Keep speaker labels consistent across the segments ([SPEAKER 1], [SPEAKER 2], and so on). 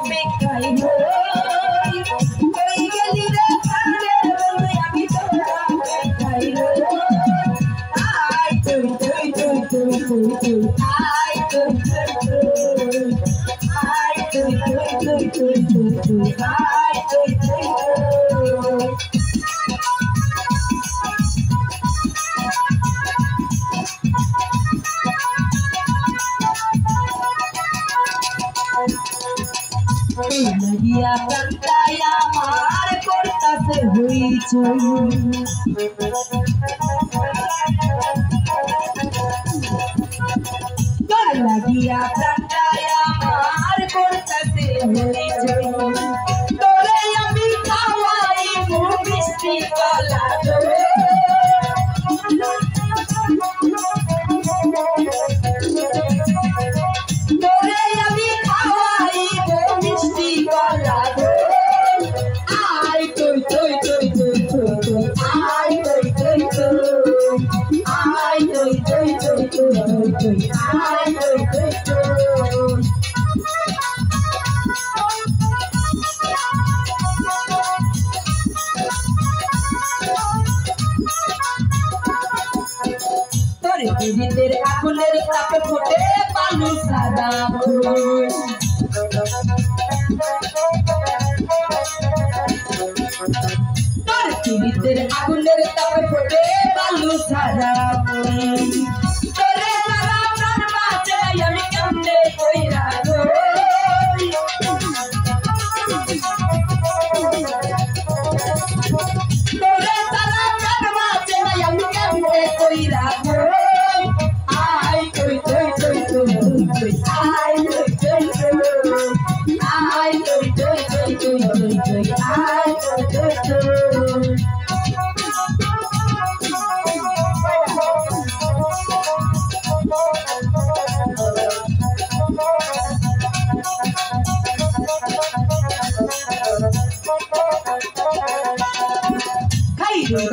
[SPEAKER 1] অপেক্ষায় রই কই গেলি রে প্রাণের বন্ধু আমি তোর অপেক্ষায় রই আয় তুই তুই তুই তুই তুই তুই আয় তুই তুই তুই আয় তুই তুই তুই তুই তুই তুই আয় তুই তুই লাগিয়া কান্তায় আমার করতাছে হইচই তোর লাগিয়া কান্তায় আমার করতাছে হইচই তোরে আমি খাওয়াই মিষ্টি কলা ভিতর আগুনের তাপে ফুটে বালু সাদা ফুল তোর ভিতর আগুনের তাপে ফুটে বালু সাদা ফুল তোরে সারা প্রাণ বাঁচে আমি কেমনে কইরা গো তোরে সারা প্রাণ বাঁচে আমি কেমনে কইরা গো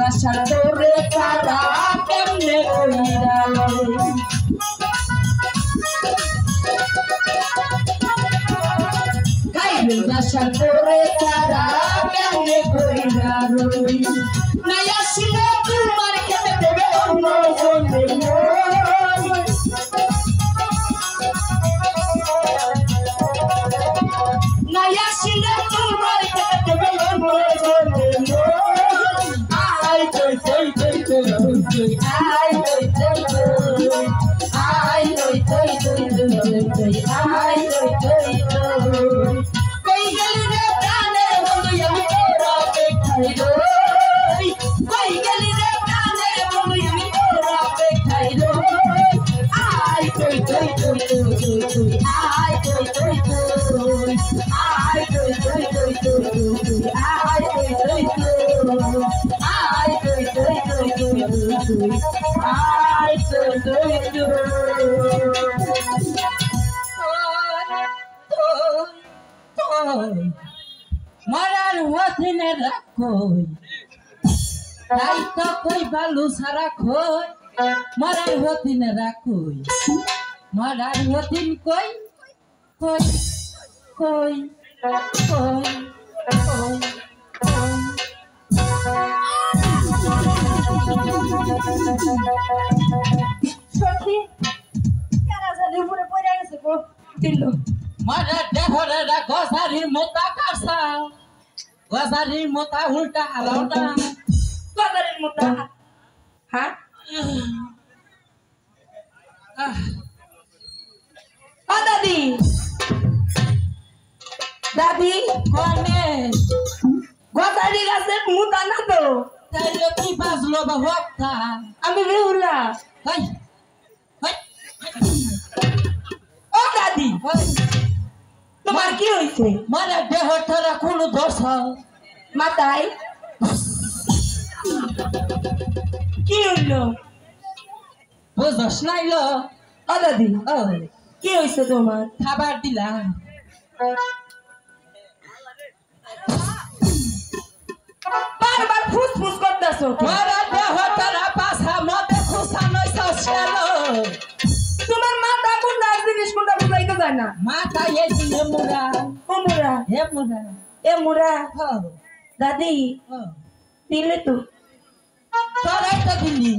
[SPEAKER 1] গাছার তোরে তারা কেমনে কইরা গাছার তোরে তারা কেমনে কইরা রই নাই আসিলে তোমার খেতে দেবে অন্য জনে নাই আসিলে তোমার খেতে দেবে অন্য জনে মরার হথিনে রাখই তাই তো কই বালু সারা খই মরার হথিনে রাখই মরার হথিন কই কই কই কই কই সত্যি কেন জানি উপরে পড়ে গেছে গো দিল মারা দেহরে রা গসারি মোতা কারসা গসারি মোতা উল্টা আলাউটা গসারি মোতা হ্যাঁ দাদি দাদি কোনে গসারি গাছের মোতা না তো তাইলে কি বাজলো বাবা আমি বেহুলা হাই হাই ও দাদি তোমার কি হইছে মানে দেহটারা কোন দোষ মাথায় কি হইলো বুঝছ নাইলো ও দাদি কি হইছে তোমার খাবার দিলাম বারবার ফুসফুস করতেছো মারা দেহটারা পাছা মতে খুশা নইছো ছেলো তোমার মাথা কোনটা জিনিস কোনটা বুঝাইতে যায় না মাথা এই যে মুরা এ মুরা দাদি দিলে তো
[SPEAKER 2] তোরাই তো দিলি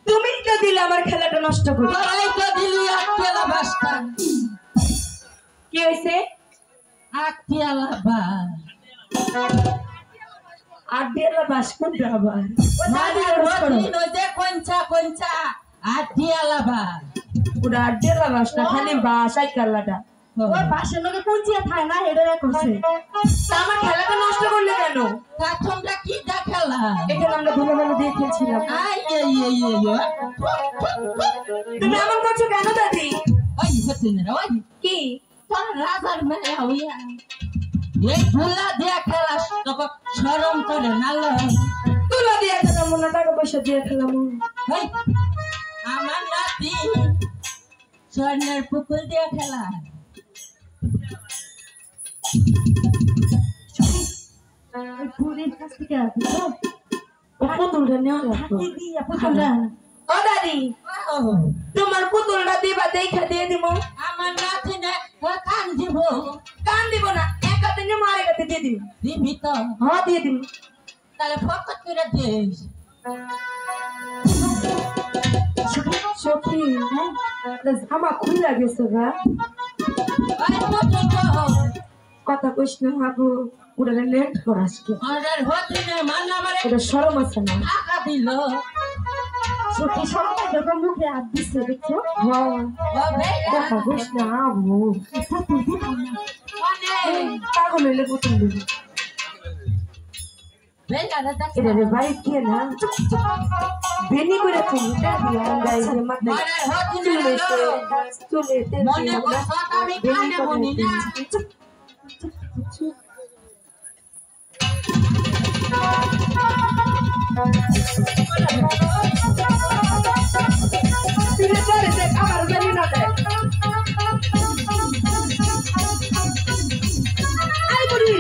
[SPEAKER 1] তুমি তো দিলে আমার খেলাটা নষ্ট করে
[SPEAKER 2] তোরাই তো দিলি আটকেলা বাসটা
[SPEAKER 1] কি হয়েছে
[SPEAKER 2] আটকেলা বাস
[SPEAKER 1] আর দিয়ে বাস কোনটা আবার
[SPEAKER 2] কঞ্চা কঞ্চা আটকেলা বাস
[SPEAKER 1] পুরা আর দিয়ে বাস না খালি বাসাই খেলাটা
[SPEAKER 2] ওই বাসের লোকে কুঞ্চিয়া থাকে না এটা করছে
[SPEAKER 1] আমার খেলাটা নষ্ট করলে কেন
[SPEAKER 2] তোমরা কি খেলা
[SPEAKER 1] এখানে আমরা ধুলোবালু দিয়ে খেলছিলাম তুমি এমন করছো কেন দাদি
[SPEAKER 2] ওই হচ্ছে না ওই
[SPEAKER 1] কি
[SPEAKER 2] তোর রাজার মেয়ে হইয়া এই ধুলা দিয়ে খেলা তখন শরম করে না
[SPEAKER 1] তুলা দিয়ে খেলাম না টাকা পয়সা দিয়ে খেলাম
[SPEAKER 2] ওই আমার নাতি স্বর্ণের পুকুর দিয়ে খেলা
[SPEAKER 1] তোমার পুতুলটা দিবা দেখা দিয়ে দিব
[SPEAKER 2] আমার নাতি না কান দিব
[SPEAKER 1] কান দিব না এক হাতে নিয়ে মারে হাতে দিয়ে দিব
[SPEAKER 2] দিবি তো
[SPEAKER 1] হ্যাঁ দিয়ে দিব
[SPEAKER 2] তাহলে ফকত করে দিস
[SPEAKER 1] সখী জামা খুলে গেছে গা কথা কইস না আবু পুরা লেট কর আজকে
[SPEAKER 2] অর্ডার হতে না মান আমারে
[SPEAKER 1] এটা শরম আছে না
[SPEAKER 2] টাকা দিল
[SPEAKER 1] সখী শরম যখন মুখে হাত দিছে দেখছো হ্যাঁ কথা কইস না আবু পাগল হইলে পুতুল দিবি এটা রে ভাই কে না বেনি করে তুমি দাদি আন্দাই যে মাথায় চলে
[SPEAKER 2] মনে কষ্ট আমি কানে বনি না
[SPEAKER 1] তুই চলে দেখ আমার জানি না দেখ আই বুড়ি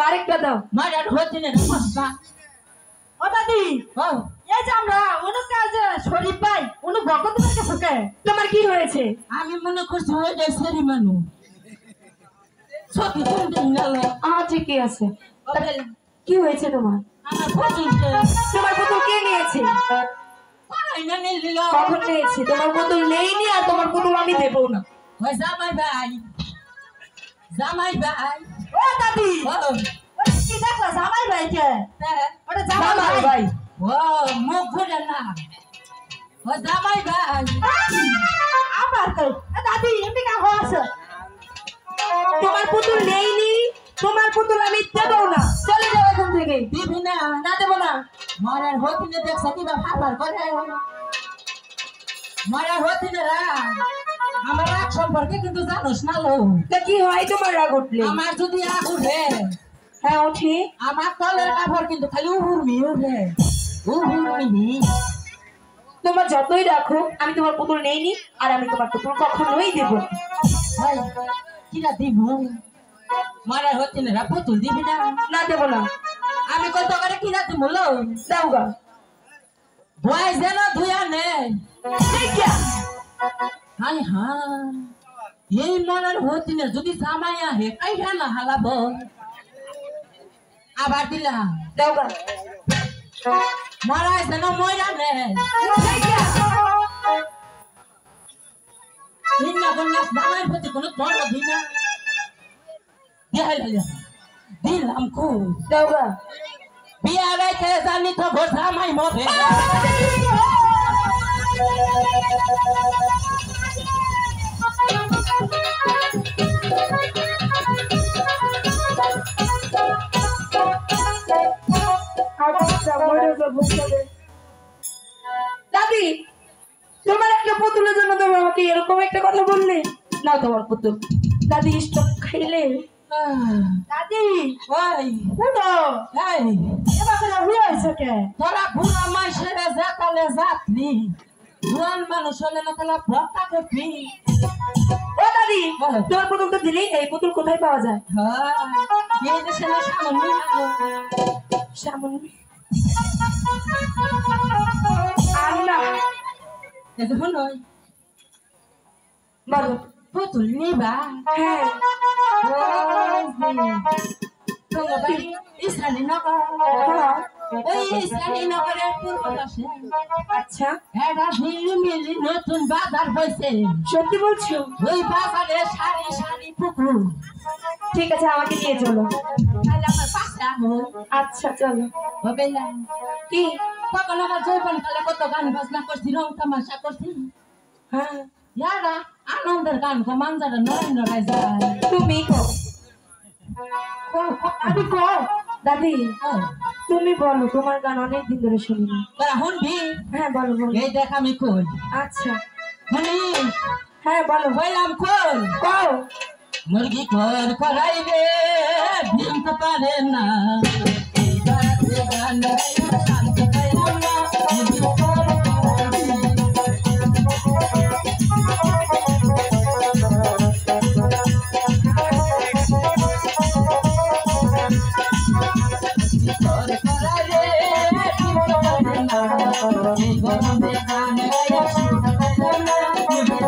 [SPEAKER 1] আরেকটা দাও
[SPEAKER 2] মারার হতে না নমস্কার
[SPEAKER 1] ও দাদি
[SPEAKER 2] ও
[SPEAKER 1] এই যে আমরা অনু কাজে শরীফ ভাই অনু ভগত থেকে সুকে তোমার কি হয়েছে
[SPEAKER 2] আমি মনে করছি ওই দেশেরই মানুষ সত্যি তুমি গেল
[SPEAKER 1] ঠিকই আছে কি হয়েছে তোমার
[SPEAKER 2] আমার পুতুল
[SPEAKER 1] তোমার পুতুল কে নিয়েছে
[SPEAKER 2] না নিল
[SPEAKER 1] কখন নিয়েছে তোমার পুতুল নেইনি আর তোমার পুতুল আমি দেবো না
[SPEAKER 2] ওই জামাই ভাই
[SPEAKER 1] ও দাদি কি দেখলা জামাই ভাই কে ওটা জামাই ভাই
[SPEAKER 2] ও মুখ ঘুরে না ও জামাই ভাই
[SPEAKER 1] আমার কই দাদি এমনি কা হচ্ছে তোমার পুতুল নেইনি তোমার পুতুল আমি দেবো না চলে যাও এখান থেকে
[SPEAKER 2] দিবি না
[SPEAKER 1] না দেবো না
[SPEAKER 2] মরার হতিনে দেখছ কিবা ফাবার করে মরার হতিনে রা আমার রাগ সম্পর্কে কিন্তু জানোস না লো
[SPEAKER 1] কি হয় তোমার রাগ উঠলে
[SPEAKER 2] আমার যদি রাগ উঠে
[SPEAKER 1] হ্যাঁ উঠি
[SPEAKER 2] আমার তলের কাপড় কিন্তু খালি উহুরমি উঠে উহুরমি
[SPEAKER 1] তোমার যতই রাখো আমি তোমার পুতুল নেইনি আর আমি তোমার পুতুল কখনোই দেবো
[SPEAKER 2] কিরা দিব মরার হতিনে রা পুতুল দিবি না
[SPEAKER 1] না দেবো না
[SPEAKER 2] আমি কত করে কিরা দিব লো
[SPEAKER 1] দাও গা
[SPEAKER 2] ভয় যেন ধুয়া নে হাই হাই এই মনের হতিনে যদি জামাই আহে কাইটা না হালাব আবার দিলাম
[SPEAKER 1] দাও গা
[SPEAKER 2] মরাই যেন ময়রা নে জামাইয়ের প্রতি কোনো দরদ দিই না দিলাম খুব
[SPEAKER 1] দাও গা
[SPEAKER 2] বিয়া রাইতে জানি তো ঘর জামাই মরে
[SPEAKER 1] দাদি তোমার একটা পুতুলের জন্য তুমি আমাকে এরকম একটা কথা বললে না তোমার পুতুল দাদি স্টক খাইলে দাদি
[SPEAKER 2] ওই
[SPEAKER 1] শুনো
[SPEAKER 2] এই
[SPEAKER 1] এবার হয়ে আছে কে
[SPEAKER 2] তোরা বুড়া মাইসের জাতালে জাতলি জোয়ান মানুষ হলে না তাহলে ভর্তা করবি
[SPEAKER 1] ও দাদি তোমার পুতুল তো দিলেই এই পুতুল কোথায় পাওয়া যায়
[SPEAKER 2] হ্যাঁ এই দেশে না সামনে
[SPEAKER 1] সামনে আর না
[SPEAKER 2] দেখুন
[SPEAKER 1] বলো।
[SPEAKER 2] পুতুল নিবা
[SPEAKER 1] হ্যাঁ
[SPEAKER 2] তোমার বাড়ি ইসানীনগর
[SPEAKER 1] হ্যাঁ।
[SPEAKER 2] ওই ইসানীনগরের পূর্ব পাশে
[SPEAKER 1] আচ্ছা
[SPEAKER 2] একটা ঝিলমিলি নতুন বাজার হয়েছে
[SPEAKER 1] সত্যি বলছো?
[SPEAKER 2] ওই বাজারে সারি সারি পুকুর
[SPEAKER 1] ঠিক আছে আমাকে নিয়ে চলো।
[SPEAKER 2] তাহলে আমার পাশে আহো
[SPEAKER 1] আচ্ছা চলো।
[SPEAKER 2] হবে না
[SPEAKER 1] কি?
[SPEAKER 2] তখন আমার যৌবন কালে কত গান বাজনা করছি রং তামাশা করছি
[SPEAKER 1] হ্যাঁ
[SPEAKER 2] ইয়ারা আনন্দের গান কো মানজারা নয় নড়াই যায়
[SPEAKER 1] তুমি কো। আমি কো দাদি তুমি বলো, তোমার গান অনেক দিন ধরে শুনি না।
[SPEAKER 2] তোরা শুনবি
[SPEAKER 1] হ্যাঁ বলো বলো।
[SPEAKER 2] এই দেখ আমি কই
[SPEAKER 1] আচ্ছা
[SPEAKER 2] শুনিস
[SPEAKER 1] হ্যাঁ বলো।
[SPEAKER 2] হইলাম কই
[SPEAKER 1] কও।
[SPEAKER 2] মুরগি ঘর করাই রে ডিম তো পারে না এই বাতে গান গাইয়া শান্ত পাইলাম না মুরগি ঘর করাই রে। ঘর করাই রে ডিম তো পারে না এই গরমে গান গাইয়া শান্ত পাইলাম না মুরগি